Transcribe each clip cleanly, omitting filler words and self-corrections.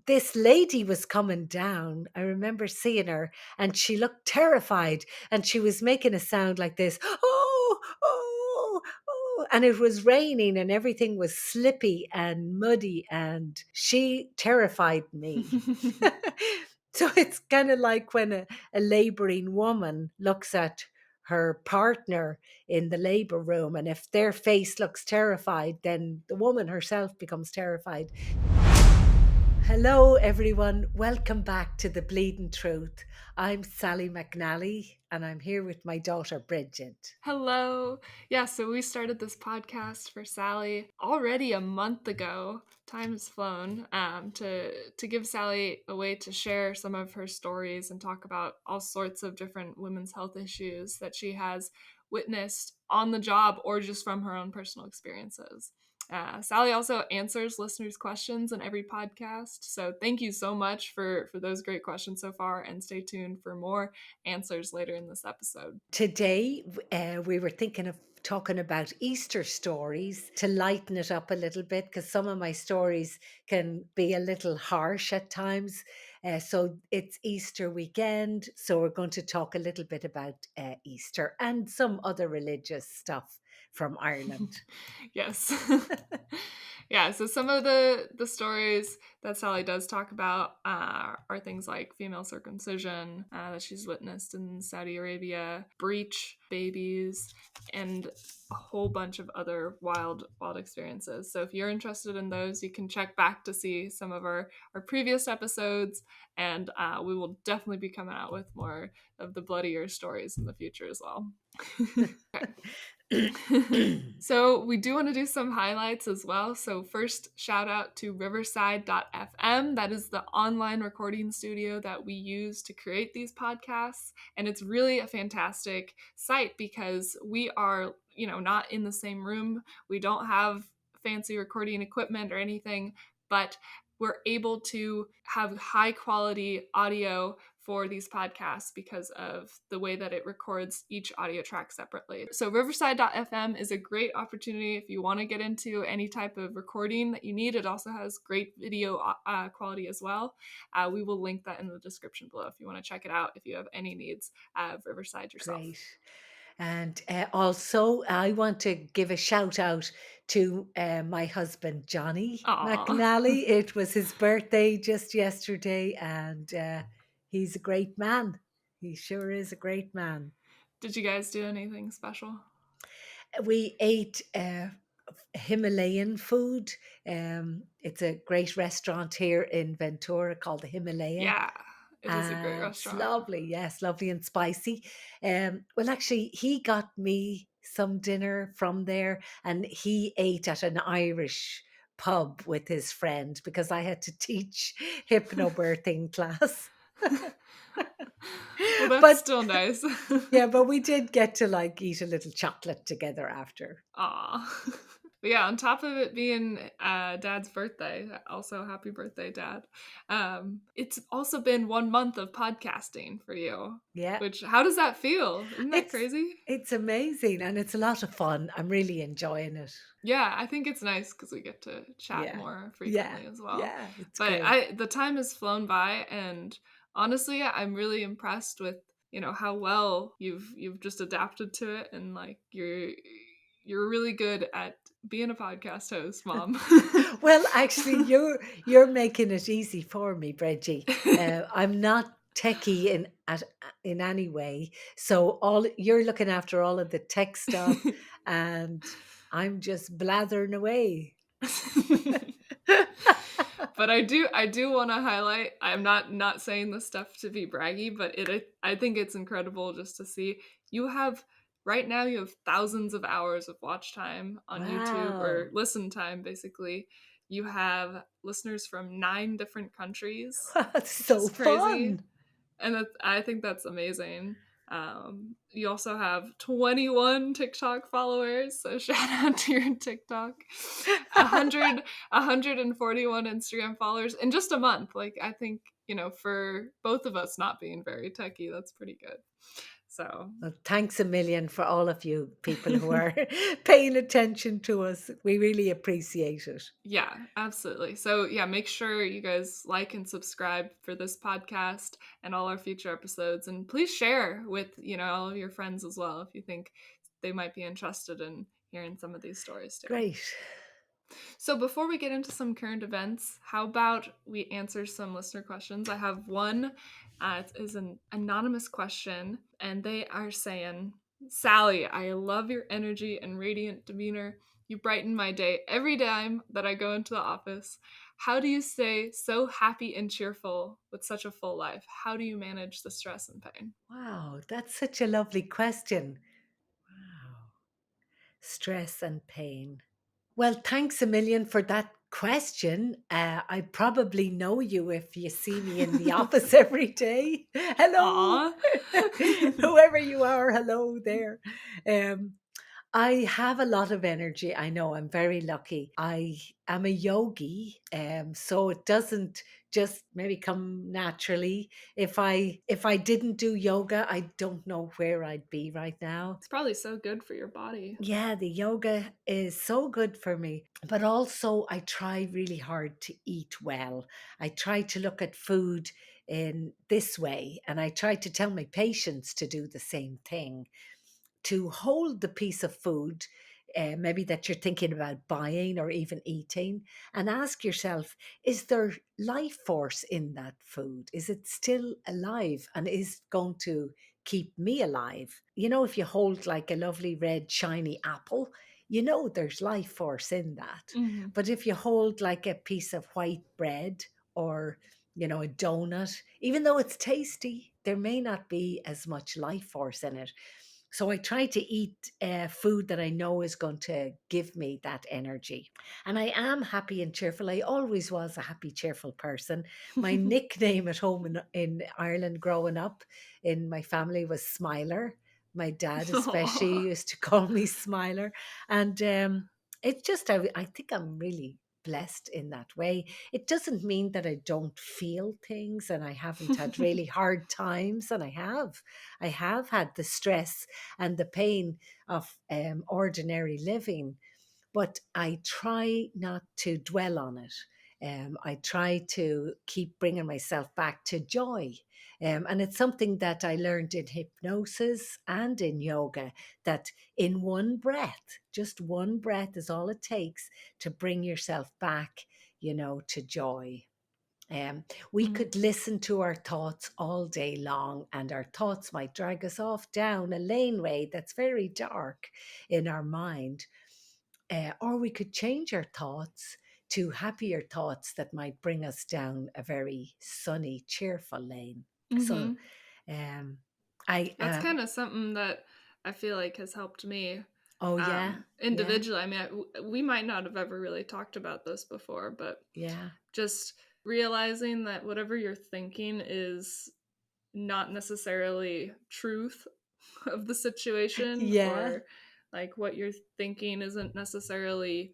this lady was coming down. I remember seeing her, and she looked terrified, and she was making a sound like this, oh, oh, oh, and it was raining, and everything was slippy and muddy, and she terrified me. So it's kind of like when a laboring woman looks at her partner in the labor room, and if their face looks terrified, then the woman herself becomes terrified. Hello, everyone. Welcome back to the Bleedin Truth. I'm Sally McNally, and I'm here with my daughter Brigid. Hello. Yeah, so we started this podcast for Sally already a month ago. Time has flown. To give Sally a way to share some of her stories and talk about all sorts of different women's health issues that she has witnessed on the job or just from her own personal experiences. Sally also answers listeners' questions in every podcast. So thank you so much for those great questions so far, and stay tuned for more answers later in this episode. Today, we were thinking of talking about Easter stories to lighten it up a little bit, because some of my stories can be a little harsh at times. So it's Easter weekend, so we're going to talk a little bit about Easter and some other religious stuff from Ireland. Yes. Yeah, so some of the stories that Sally does talk about are things like female circumcision that she's witnessed in Saudi Arabia, breech babies, and a whole bunch of other wild experiences. So if you're interested in those, you can check back to see some of our previous episodes, and we will definitely be coming out with more of the bloodier stories in the future as well. Okay. So we do want to do some highlights as well. So first, shout out to riverside.fm. That is the online recording studio that we use to create these podcasts. And it's really a fantastic site because we are, not in the same room. We don't have fancy recording equipment or anything, but we're able to have high quality audio for these podcasts because of the way that it records each audio track separately. So riverside.fm is a great opportunity if you want to get into any type of recording that you need. It also has great video quality as well. We will link that in the description below if you want to check it out if you have any needs of Riverside yourself. Great. And also, I want to give a shout out to my husband, Johnny Aw. McNally. It was his birthday just yesterday, and he's a great man. He sure is a great man. Did you guys do anything special? We ate Himalayan food. It's a great restaurant here in Ventura called the Himalaya. Yeah, it is a great And it's restaurant. lovely, yes, lovely and spicy. Well, actually, he got me some dinner from there, and he ate at an Irish pub with his friend because I had to teach hypnobirthing class. Well, that's But still nice. yeah, but we did get to like eat a little chocolate together after. Aw. But yeah, on top of it being Dad's birthday, also happy birthday, Dad. It's also been 1 month of podcasting for you. Yeah, Which, how does that feel? Isn't that it's crazy? it's amazing and it's a lot of fun. I'm really enjoying it. Yeah, I think it's nice because we get to chat Yeah, more yeah, frequently as well. yeah. It's But great. the time has flown by, and honestly, I'm really impressed with how well you've just adapted to it, and like you're really good at being a podcast host, Mom. Well, actually, you're making it easy for me, Bridgie. I'm not techie in any way, so all you're looking after all of the tech stuff, and I'm just blathering away. But I do want to highlight, I'm not saying this stuff to be braggy, but I think it's incredible just to see right now you have thousands of hours of watch time on YouTube, Wow, or listen time basically. You have listeners from 9 different countries, that's which so is crazy. fun. And I think that's amazing. You also have 21 TikTok followers, so shout out to your TikTok. 141 Instagram followers in just a month. Like, I think, for both of us not being very techy, that's pretty good. So, Well, thanks a million for all of you people who are paying attention to us. We really appreciate it. yeah, absolutely. So, yeah, make sure you guys like and subscribe for this podcast and all our future episodes. And please share with, all of your friends as well if you think they might be interested in hearing some of these stories too. Great. So, before we get into some current events, how about we answer some listener questions? I have one. It is an anonymous question, and they are saying, Sally, I love your energy and radiant demeanor. You brighten my day every time that I go into the office. How do you stay so happy and cheerful with such a full life? How do you manage the stress and pain? Wow, that's such a lovely question. Wow. Stress and pain. Well, thanks a million for that question. I probably know you if you see me in the office every day. Hello, Aw. whoever you are, hello there. Um, I have a lot of energy. I know I'm very lucky. I am a yogi, so it doesn't just maybe come naturally. If I didn't do yoga, I don't know where I'd be right now. It's probably so good for your body. Yeah, the yoga is so good for me. But also, I try really hard to eat well. I try to look at food in this way, and I try to tell my patients to do the same thing, to hold the piece of food, maybe that you're thinking about buying or even eating, and ask yourself, is there life force in that food? Is it still alive and is going to keep me alive? If you hold like a lovely red shiny apple, there's life force in that. Hmm. But if you hold like a piece of white bread or a donut, even though it's tasty, there may not be as much life force in it. So I try to eat food that I know is going to give me that energy. And I am happy and cheerful. I always was a happy, cheerful person. My nickname at home in Ireland growing up in my family was Smiler. My dad especially Aw. used to call me Smiler. And it's just, I think I'm really blessed in that way. It doesn't mean that I don't feel things and I haven't had really hard times, and I have. I have had the stress and the pain of ordinary living, but I try not to dwell on it. I try to keep bringing myself back to joy. And it's something that I learned in hypnosis and in yoga, that in one breath, just one breath is all it takes to bring yourself back, to joy. We Mhm. could listen to our thoughts all day long, and our thoughts might drag us off down a laneway that's very dark in our mind. Or we could change our thoughts to happier thoughts that might bring us down a very sunny, cheerful lane. So, Mhm. um, I, That's kind of something that I feel like has helped me oh, yeah, yeah, individually. I mean, we might not have ever really talked about this before, but yeah, just realizing that whatever you're thinking is not necessarily truth of the situation, yeah, or like what you're thinking isn't necessarily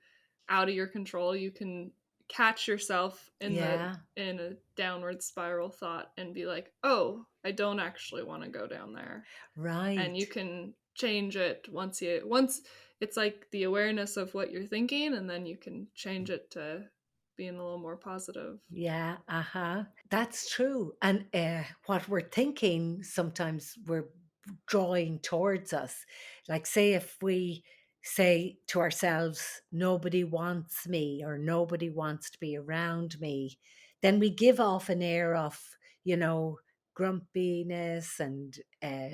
out of your control. You can catch yourself yeah, in a downward spiral thought and be like, "Oh, I don't actually want to go down there." And you right. can change it once it's like the awareness of what you're thinking, and then you can change it to being a little more positive. Yeah, uh-huh. That's true. And what we're thinking sometimes we're drawing towards us. Like, say, if we say to ourselves, nobody wants me or nobody wants to be around me, then we give off an air of, grumpiness and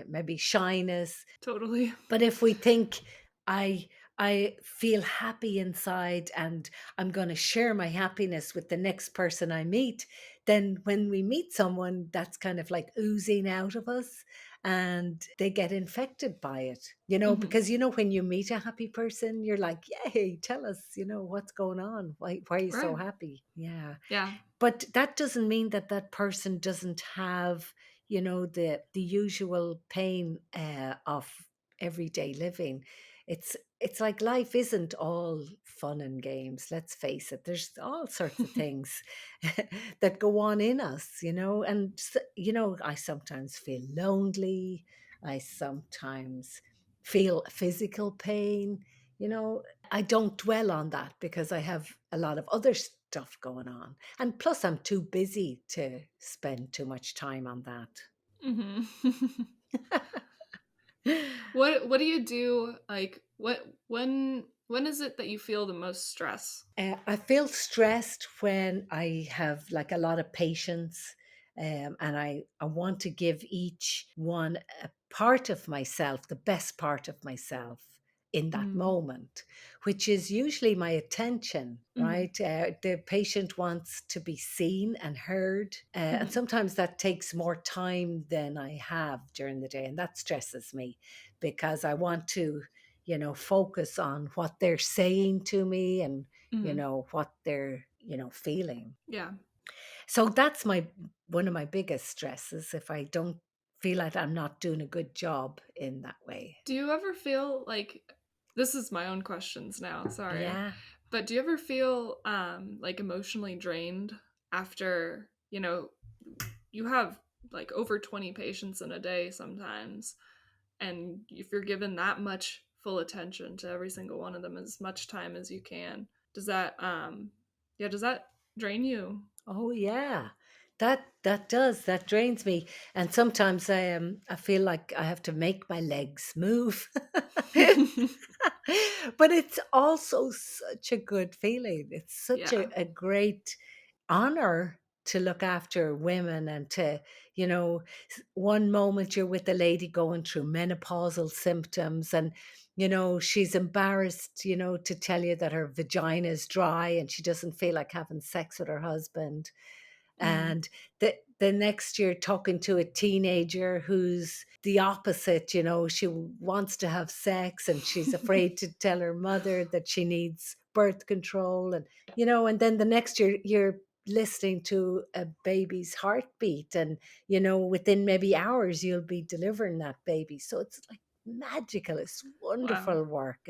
maybe shyness. Totally. But if we think, I I feel happy inside and I'm going to share my happiness with the next person I meet, then when we meet someone, that's kind of like oozing out of us and they get infected by it. Hmm. Because when you meet a happy person, you're like, "Yay, tell us, what's going on? Why are you so Right. happy?" Yeah. Yeah. But that doesn't mean that that person doesn't have, the usual pain of everyday living. It's like life isn't all fun and games. Let's face it. There's all sorts of things that go on in us, and I sometimes feel lonely. I sometimes feel physical pain. You know, I don't dwell on that because I have a lot of other stuff going on. And plus, I'm too busy to spend too much time on that. Hmm. What do you do? Like when is it that you feel the most stress? I feel stressed when I have like a lot of patience, and I want to give each one a part of myself, the best part of myself in that Mm. moment, which is usually my attention, Hmm. right? The patient wants to be seen and heard. And Hmm. sometimes that takes more time than I have during the day. And that stresses me because I want to, focus on what they're saying to me and Hmm. what they're feeling. Yeah. So that's my one of my biggest stresses if I don't feel like I'm not doing a good job in that way. Do you ever feel like, this is my own questions now, sorry. Yeah. But do you ever feel like emotionally drained after, you have like over 20 patients in a day sometimes, and if you're given that much full attention to every single one of them, as much time as you can, does that yeah, does that drain you? Oh yeah. That drains me, and sometimes I feel like I have to make my legs move. But it's also such a good feeling. It's such Yeah. a great honor to look after women and to, one moment you're with a lady going through menopausal symptoms and, she's embarrassed, to tell you that her vagina is dry and she doesn't feel like having sex with her husband. Mhm. And the next you're talking to a teenager who's the opposite, she wants to have sex and she's afraid to tell her mother that she needs birth control. And and then the next you're listening to a baby's heartbeat, and within maybe hours you'll be delivering that baby. So it's like magical, it's Wow. wonderful work.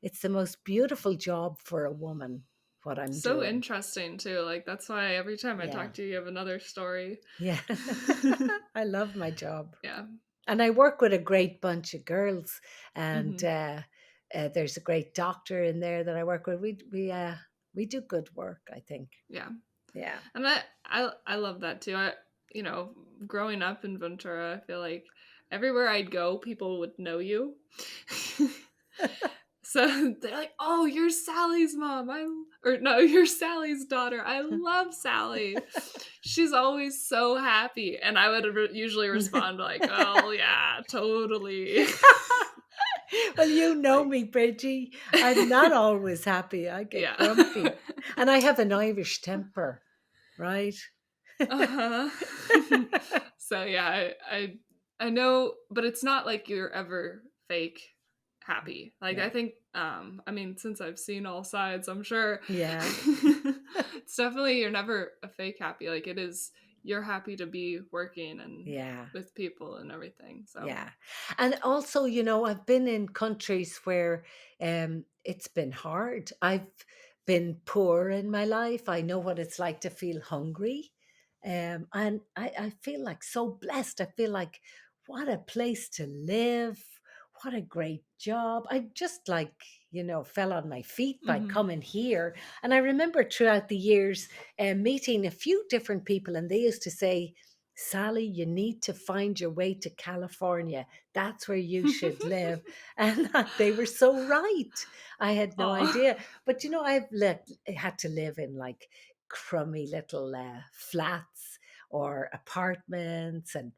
It's the most beautiful job for a woman, what I'm So doing. interesting too. Like that's why every time I Yeah. talk to you, you have another story. Yeah. I love my job. Yeah. And I work with a great bunch of girls, and Hmm. there's a great doctor in there that I work with. We do good work, I think. Yeah. Yeah. And I love that too. You know, growing up in Ventura, I feel like everywhere I'd go, people would know you. So they're like, "Oh, you're Sally's mom." Or no, you're Sally's daughter. I love Sally. She's always so happy, and I would usually respond like, "Oh yeah, totally." Well, you know Like, me, Bridgie. I'm not always happy. I get yeah. grumpy. And I have an Irish temper, right? Uh-huh. So yeah, I know, but it's not like you're ever fake happy. Like I Yeah. think I mean since I've seen all sides, I'm sure Yeah. it's definitely you're never a fake happy. Like it is you're happy to be working and Yeah. with people and everything. So, Yeah. And also, I've been in countries where it's been hard. I've been poor in my life. I know what it's like to feel hungry. And I feel like so blessed. I feel like what a place to live. What a great job. I just like, fell on my feet by mhm. coming here. And I remember throughout the years meeting a few different people, and they used to say, Sally, you need to find your way to California. That's where you should live. And they were so right. I had no Aw. idea. But had to live in like crummy little flats or apartments. And,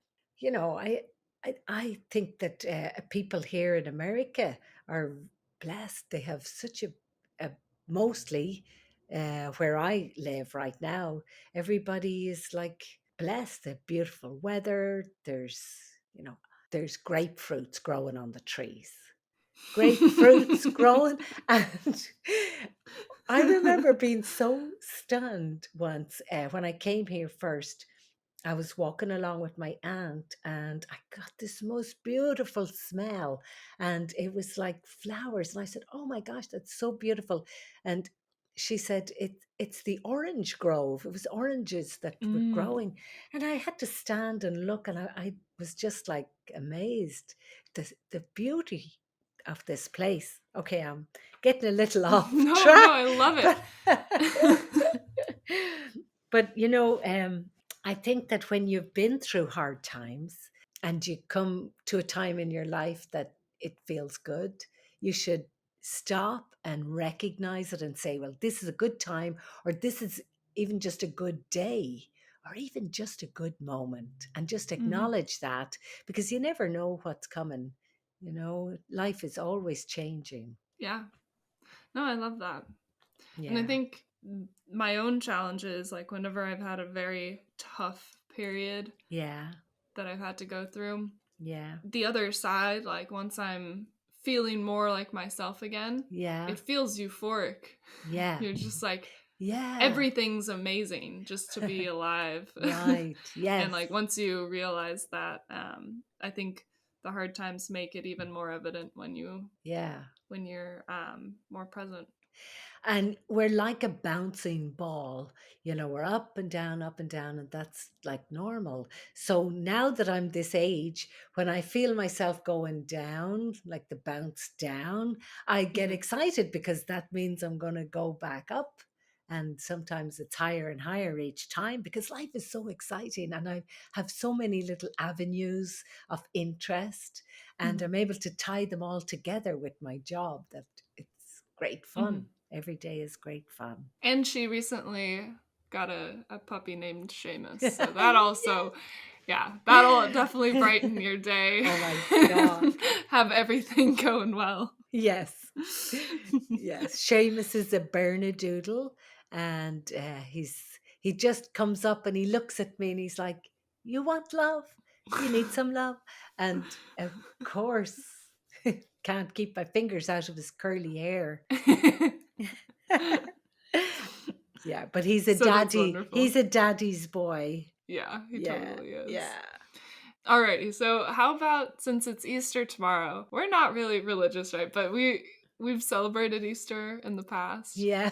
I think that people here in America are blessed. They have such a mostly where I live right now, everybody is like blessed. The beautiful weather. There's grapefruits growing on the trees. Grapefruits growing, and I remember being so stunned once when I came here first. I was walking along with my aunt and I got this most beautiful smell, and it was like flowers. And I said, "Oh my gosh, that's so beautiful." And she said it's the orange grove. It was oranges that were Mm. growing, and I had to stand and look, and I was just like amazed the beauty of this place. Okay, I'm getting a little off No, no, track, I love it. but but I think that when you've been through hard times and you come to a time in your life that it feels good, you should stop and recognize it and say, well, this is a good time, or this is even just a good day, or even just a good moment, and just Mhm. acknowledge that, because you never know what's coming. Life is always changing. Yeah. No, I love that. And I Yeah, think my own challenges, like whenever I've had a very tough period yeah, that I've had to go through, yeah, the other side, like once I'm feeling more like myself again, yeah, it feels euphoric. yeah, You're just like, yeah. everything's amazing just to be alive. Right. And Yes. like once you realize that, I think the hard times make it even more evident Yeah. when you're more present. And we're like a bouncing ball. We're up and down, and that's like normal. So now that I'm this age, when I feel myself going down, like the bounce down, I get Mhm. excited, because that means I'm going to go back up. And sometimes it's higher and higher each time, because life is so exciting. And I have so many little avenues of interest, and Mhm. I'm able to tie them all together with my job, that it's great Mhm. fun. Every day is great fun. And she recently got a puppy named Seamus. So that Yes. also, yeah, that'll definitely brighten your day Oh my God. and have everything going well. Yes. Yes. Seamus is a Bernedoodle, and he just comes up and he looks at me and he's like, "You want love? You need some love." And of course, can't keep my fingers out of his curly hair. Yeah, but he's a So that's daddy. wonderful. He's a daddy's boy. Yeah, he Yeah, totally is. yeah, Alrighty, so how about since it's Easter tomorrow? We're not really religious, right? But we've celebrated Easter in the past, yeah.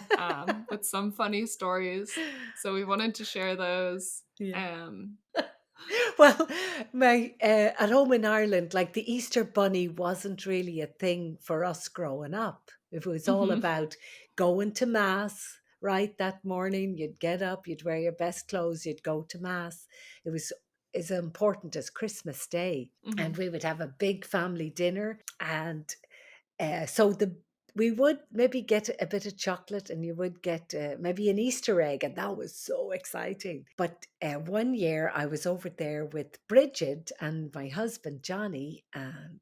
with some funny stories. So we wanted to share those. Yeah. Um, Well, my at home in Ireland, like the Easter bunny wasn't really a thing for us growing up. It was all mhm, about going to mass, right? That morning, you'd get up, you'd wear your best clothes, you'd go to mass. It was as important as Christmas Day, and mhm. we would have a big family dinner, and so we would maybe get a bit of chocolate, and you would get maybe an Easter egg, and that was so exciting. But one year I was over there with Brigid and my husband Johnny, and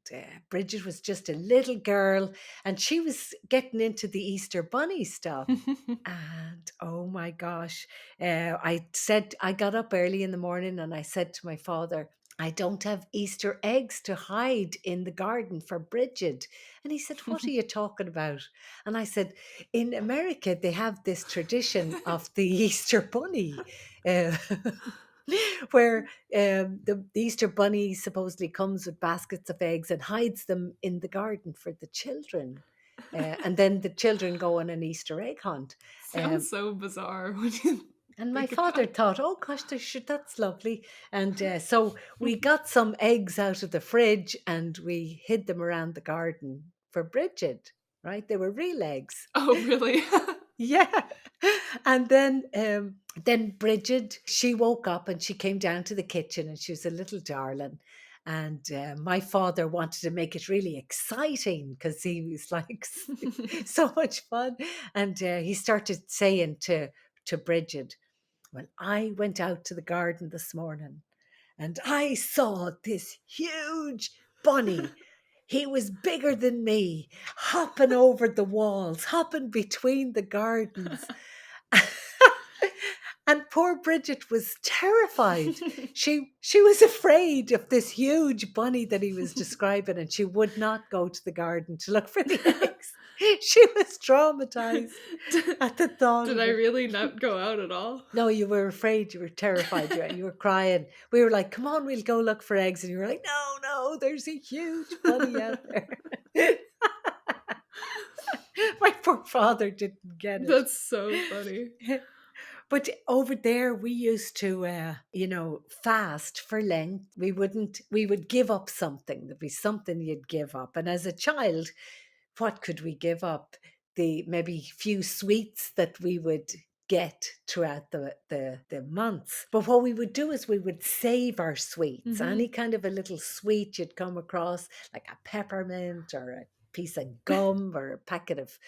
Brigid was just a little girl, and she was getting into the Easter bunny stuff. And oh my gosh, I got up early in the morning and I said to my father, "I don't have Easter eggs to hide in the garden for Bridget." And he said, "What are you talking about?" And I said, "In America, they have this tradition of the Easter bunny." uh, where the Easter bunny supposedly comes with baskets of eggs and hides them in the garden for the children. And then the children go on an Easter egg hunt. Sounds Um, so bizarre when you and my think father about it. thought, "Oh gosh, that's lovely." And so we got some eggs out of the fridge and we hid them around the garden for Bridget, right? They were real eggs. Oh, really? Yeah. And then Bridget, she woke up and she came down to the kitchen, and she was a little darling. And my father wanted to make it really exciting, because he was like so much fun. And he started saying to Bridget, "Well, I went out to the garden this morning and I saw this huge bunny. He was bigger than me, hopping over the walls, hopping between the gardens." And poor Bridget was terrified. She was afraid of this huge bunny that he was describing, and she would not go to the garden to look for the eggs. She was traumatized did, at the thought did of I it. really not go out at all? No, you were afraid, you were terrified, you were crying. We were like, "Come on, we'll go look for eggs." And you were like, "No, no, there's a huge bunny out there." My poor father didn't get it. That's so funny. But over there, we used to, fast for Lent. We would give up something. There'd be something you'd give up. And as a child, what could we give up? The maybe few sweets that we would get throughout the months. But what we would do is we would save our sweets. Any Mhm. kind of a little sweet you'd come across, like a peppermint or a piece of gum or a packet of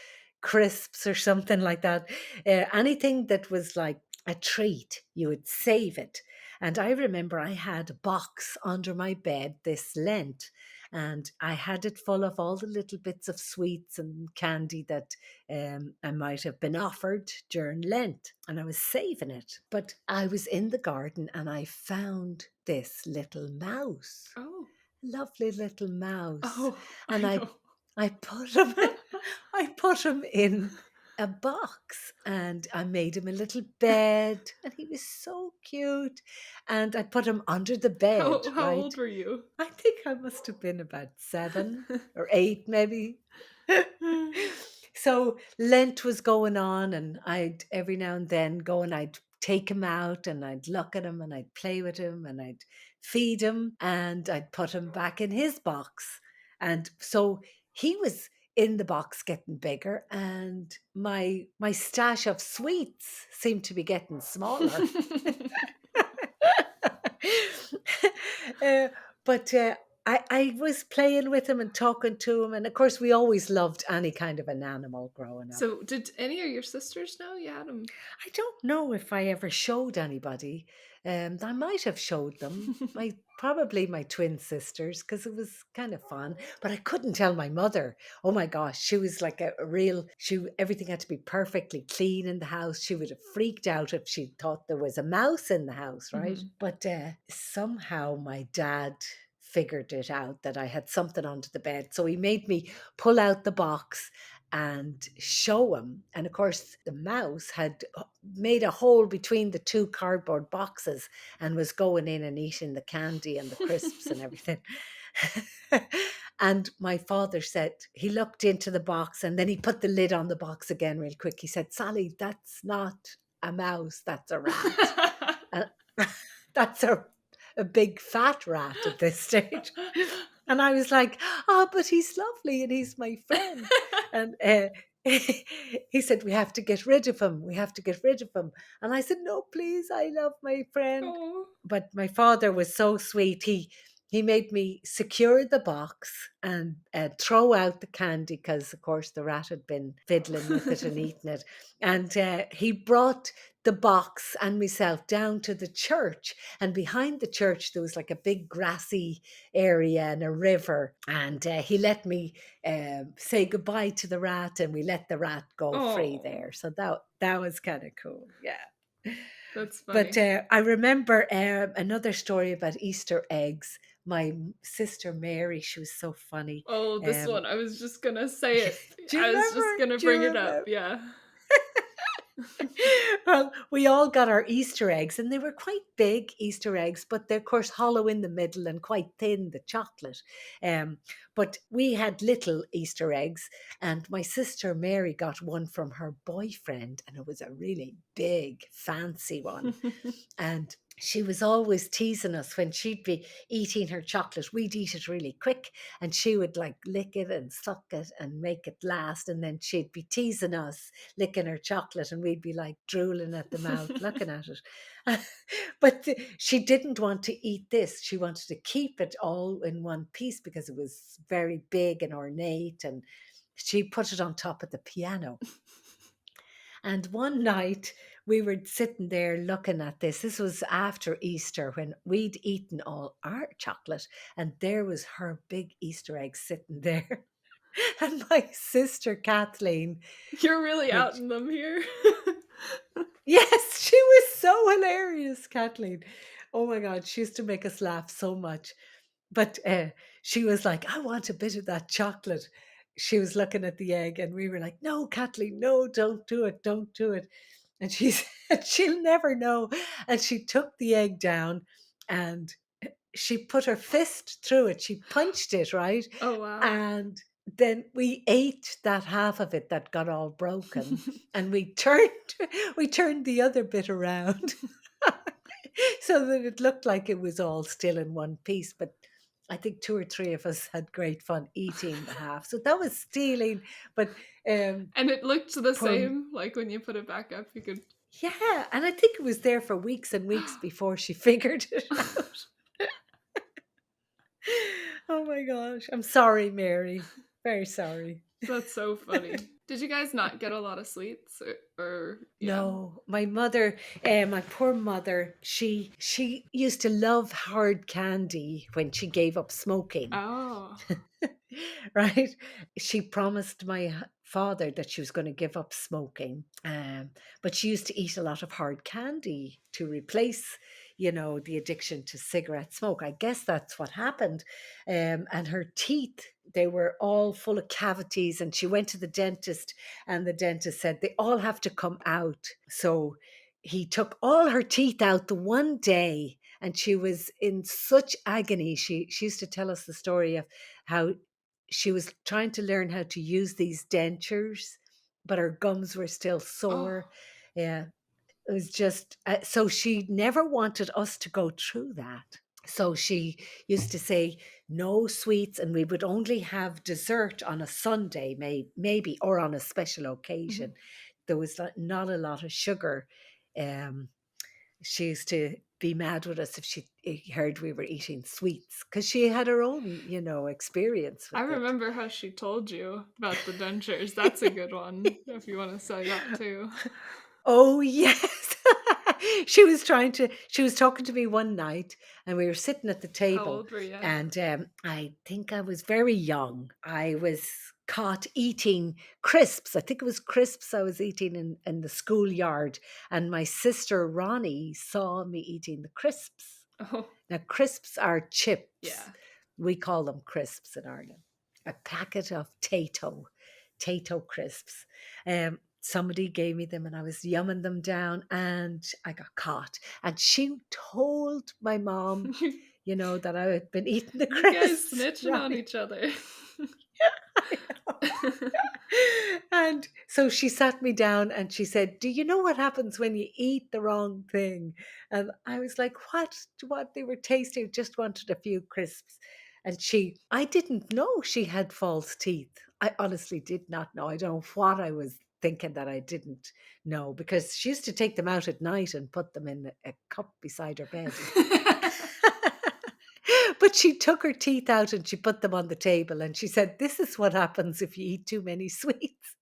crisps or something like that. Anything that was like a treat, you would save it. And I remember I had a box under my bed this Lent, and I had it full of all the little bits of sweets and candy that I might have been offered during Lent, and I was saving it. But I was in the garden and I found this little mouse, Oh. lovely little mouse, Oh, and I know. I put him I put him in a box and I made him a little bed and he was so cute, and I put him under the bed, How right? old were you? I think I must have been about 7 or 8 maybe. So Lent was going on, and I'd every now and then go and I'd take him out and I'd look at him and I'd play with him and I'd feed him and I'd put him back in his box. And so he was in the box getting bigger, and my stash of sweets seemed to be getting smaller. uh, but I was playing with him and talking to him, and of course we always loved any kind of an animal growing up. So, did any of your sisters know you had them? I don't know if I ever showed anybody. I might have showed them. Probably my twin sisters, because it was kind of fun. But I couldn't tell my mother. Oh my gosh, she was like a real. Everything had to be perfectly clean in the house. She would have freaked out if she thought there was a mouse in the house, right? Mhm. But somehow my dad figured it out that I had something under the bed, so he made me pull out the box and show him. And of course, the mouse had made a hole between the two cardboard boxes and was going in and eating the candy and the crisps and everything. And my father said he looked into the box and then he put the lid on the box again real quick. He said, "Sally, that's not a mouse, that's a rat." And that's a big fat rat at this stage. And I was like, "Oh, but he's lovely and he's my friend." And he said, "We have to get rid of him. We have to get rid of him." And I said, "No, please, I love my friend." Oh. But my father was so sweet. He made me secure the box and throw out the candy because, of course, the rat had been fiddling with it and eating it. And he brought the box and myself down to the church. And behind the church, there was like a big grassy area and a river. And he let me say goodbye to the rat, and we let the rat go free Oh, there. So that was kind of cool. Yeah. that's But funny. I remember another story about Easter eggs. My sister Mary, she was so funny. Oh, this Um, one. I was just gonna say it. do you I was just remember? gonna Do you bring it up. remember? Yeah. Well, we all got our Easter eggs, and they were quite big Easter eggs, but they're, of course, hollow in the middle and quite thin, the chocolate. Um, but we had little Easter eggs, and my sister Mary got one from her boyfriend, and it was a really big, fancy one. And she was always teasing us when she'd be eating her chocolate. We'd eat it really quick, and she would like lick it and suck it and make it last. And then she'd be teasing us, licking her chocolate, and we'd be like drooling at the mouth, looking at it. But she didn't want to eat this. She wanted to keep it all in one piece because it was very big and ornate. And she put it on top of the piano. And one night we were sitting there looking at this. This was after Easter when we'd eaten all our chocolate, and there was her big Easter egg sitting there. And my sister Kathleen, You're really which, outing them here. yes, she was so hilarious, Kathleen. Oh my God, she used to make us laugh so much. But she was like, "I want a bit of that chocolate." She was looking at the egg, and we were like, "No, Kathleen, no, don't do it, don't do it." And she said, "She'll never know." And she took the egg down and she put her fist through it. She punched it, right? Oh, wow. And then we ate that half of it that got all broken, and we turned we turned the other bit around so that it looked like it was all still in one piece. But I think two or three of us had great fun eating the half. So that was stealing. But um, And it looked the poor, same, like when you put it back up, you could. yeah, and I think it was there for weeks and weeks before she figured it out. Oh my gosh, I'm sorry, Mary. Very sorry. That's so funny. Did you guys not get a lot of sweets, or yeah? No, my mother, my poor mother, she used to love hard candy when she gave up smoking. Oh. Right? She promised my father that she was going to give up smoking, but she used to eat a lot of hard candy to replace, the addiction to cigarette smoke. I guess that's what happened. And her teeth, they were all full of cavities, and she went to the dentist, and the dentist said they all have to come out. So he took all her teeth out the one day, and she was in such agony. She used to tell us the story of how she was trying to learn how to use these dentures, but her gums were still Oh. sore. Yeah, it was just so she never wanted us to go through that. So she used to say no sweets, and we would only have dessert on a Sunday, maybe, or on a special occasion. Mhm. There was not a lot of sugar. Um, she used to be mad with us if she heard we were eating sweets, because she had her own, experience I with it. remember how she told you about the dentures. That's a good one if you want to say that too. Oh, yes. She was talking to me one night, and we were sitting at the How table, old were you? and I think I was very young. I was caught eating crisps. I think it was crisps I was eating in the schoolyard, and my sister Ronnie saw me eating the crisps. Oh, Now, crisps are chips. yeah. We call them crisps in Ireland. A packet of Tato crisps. Somebody gave me them, and I was yumming them down, and I got caught. And she told my mom, that I had been eating the You guys crisps, snitching on right? each other. I know. And so she sat me down and she said, "Do you know what happens when you eat the wrong thing?" And I was like, What? They were tasty. Just wanted a few crisps. And I didn't know she had false teeth. I honestly did not know. I don't know what I was thinking that I didn't know, because she used to take them out at night and put them in a cup beside her bed. But she took her teeth out and she put them on the table, and she said, "This is what happens if you eat too many sweets."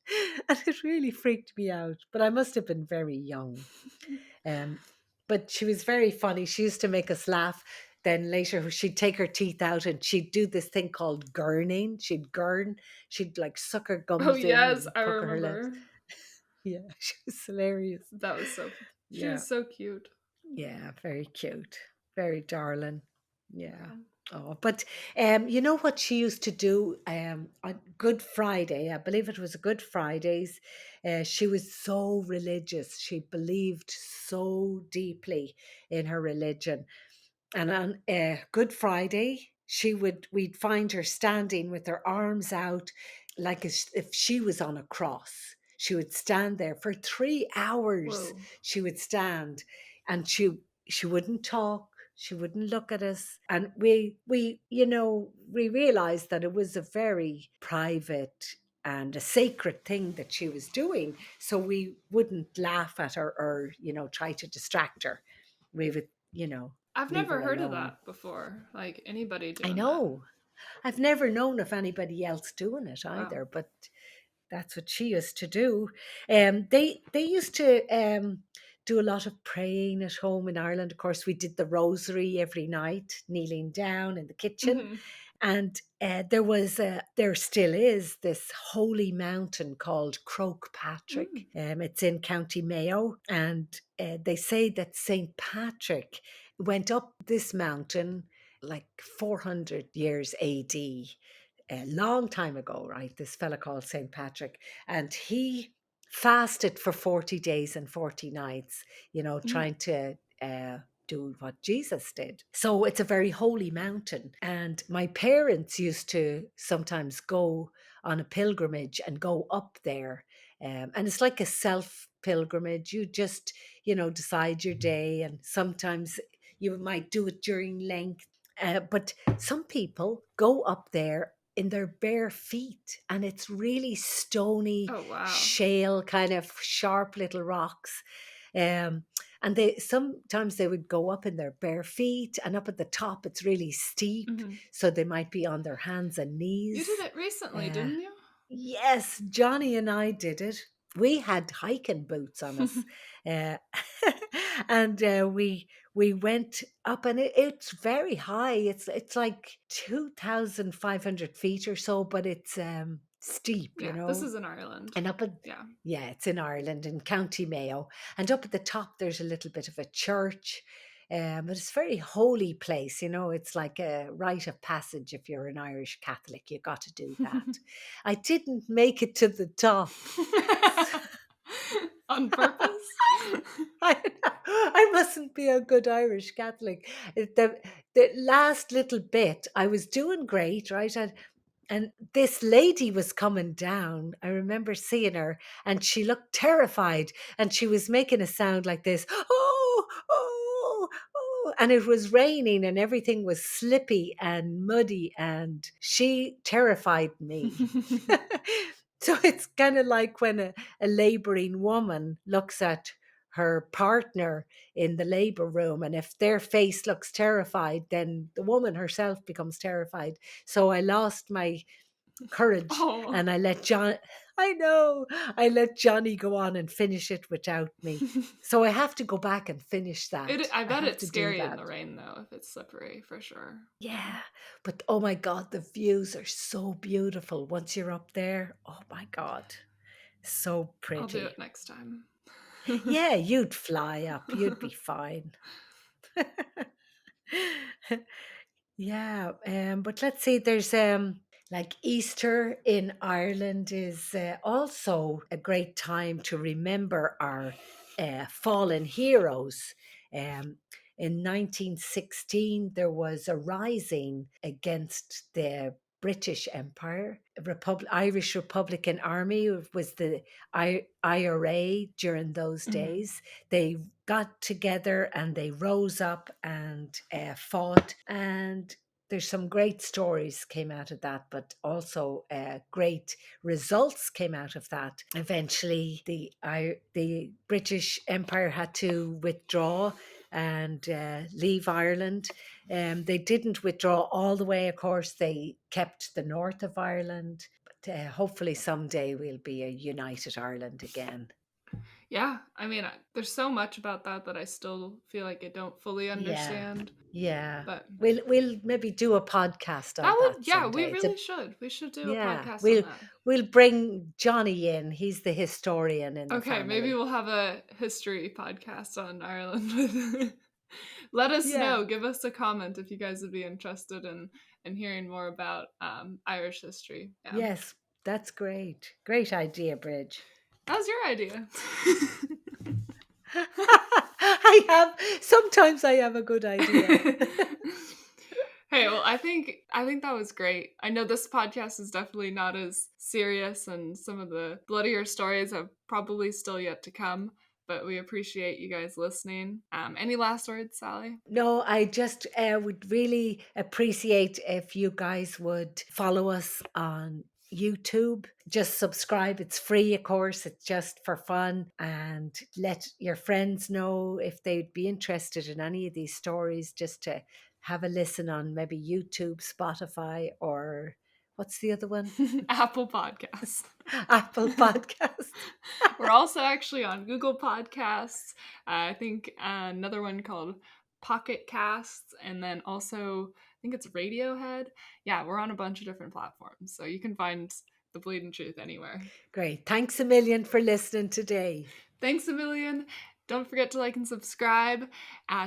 And it really freaked me out. But I must have been very young. Um, but she was very funny. She used to make us laugh. Then later she'd take her teeth out and she'd do this thing called gurning. She'd like suck her Oh, gums in yes, and I pucker her lips. remember. Yeah, she was hilarious. That was so. She Yeah. was so cute. Yeah, very cute. Very darling. Yeah. Yeah. Oh, but you know what she used to do on Good Friday? I believe it was a Good Fridays. She was so religious. She believed so deeply in her religion. And on Good Friday, we'd find her standing with her arms out, like as if she was on a cross. She would stand there for 3 hours. Whoa. She would stand, and she wouldn't talk. She wouldn't look at us. And we realized that it was a very private and a sacred thing that she was doing. So we wouldn't laugh at her or, try to distract her. We would, I've leave never her heard of alone. that before. Like anybody I doing that. know. I've never known of anybody else doing it Wow. either, but that's what she used to do. They used to do a lot of praying at home in Ireland. Of course, we did the rosary every night, kneeling down in the kitchen. Hmm. And there still is this holy mountain called Croagh Patrick. Mm. It's in County Mayo, and they say that Saint Patrick went up this mountain like 400 years AD, a long time ago, right? This fella called Saint Patrick, and he fasted for 40 days and 40 nights, Mm. trying to do what Jesus did. So it's a very holy mountain. And my parents used to sometimes go on a pilgrimage and go up there. And it's like a self pilgrimage. You just, decide your day, and sometimes you might do it during Lent. But some people go up there in their bare feet, and it's really stony, Oh, wow. shale, kind of sharp little rocks. Um, and they sometimes they would go up in their bare feet, and up at the top it's really steep, Hmm. so they might be on their hands and You knees. did it recently, Uh, didn't you? yes, Johnny and I did it. We had hiking boots on us, uh, and we went up, and it's very high. It's like 2,500 feet or so, but it's steep, Yeah, this is in Ireland. and up at Yeah. yeah, it's in Ireland, in County Mayo. And up at the top there's a little bit of a church. But it's a very holy place, it's like a rite of passage. If you're an Irish Catholic, you got to do that. I didn't make it to the top. On purpose? I mustn't be a good Irish Catholic. The last little bit, I was doing great, right? And this lady was coming down. I remember seeing her, and she looked terrified, and she was making a sound like this, oh, oh, oh. And it was raining, and everything was slippy and muddy, and she terrified me. So it's kind of like when a laboring woman looks at her partner in the labor room, and if their face looks terrified, then the woman herself becomes terrified. So I lost my courage, Oh. and I let Johnny go on and finish it without me. So I have to go back and finish that. I I bet have it's to do scary in that. the rain though, if it's slippery for sure. Yeah. Yeah. But oh my God, the views are so beautiful once you're up there. Oh my God. So I'll do pretty. it next time. Yeah, you'd fly up. You'd be fine. Yeah, but let's see. There's like Easter in Ireland is also a great time to remember our fallen heroes. Um, in 1916, there was a rising against the British Empire. Irish Republican Army was the IRA during those Mhm. days. They got together and they rose up and fought, and there's some great stories came out of that, but also great results came out of that. Eventually the British Empire had to withdraw and leave Ireland. They didn't withdraw all the way, of course. They kept the north of Ireland, but hopefully someday we'll be a united Ireland again. Yeah, I mean, there's so much about that that I still feel like I don't fully Yeah, understand, yeah. but We'll maybe do a podcast that on would, that yeah, we someday. It's a really should. We should do a Yeah. podcast on We'll that. we'll bring Johnny in. He's the historian in the Okay, maybe family. we'll have a history podcast on Ireland. Let us Yeah. know. Give us a comment if you guys would be interested in hearing more about Irish history. Yeah, Yes, that's great. Great idea, Bridge. that was your idea. Sometimes I have a good idea. Hey, well, I think that was great. I know this podcast is definitely not as serious, and some of the bloodier stories have probably still yet to come. But we appreciate you guys listening. Any last words, Sally? No, I just would really appreciate if you guys would follow us on YouTube. Just subscribe. It's free, of course. It's just for fun. And let your friends know if they'd be interested in any of these stories, just to have a listen on maybe YouTube, Spotify, or what's the other one? Apple Podcasts. Apple Podcasts. We're also actually on Google Podcasts. I think another one called Pocket Casts, and then also I think it's Radiohead. Yeah, we're on a bunch of different platforms, so you can find the Bleedin' Truth anywhere. Great. Thanks a million for listening today. Thanks a million. Don't forget to like and subscribe.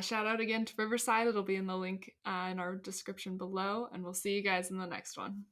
Shout out again to Riverside. It'll be in the link in our description below, and we'll see you guys in the next one.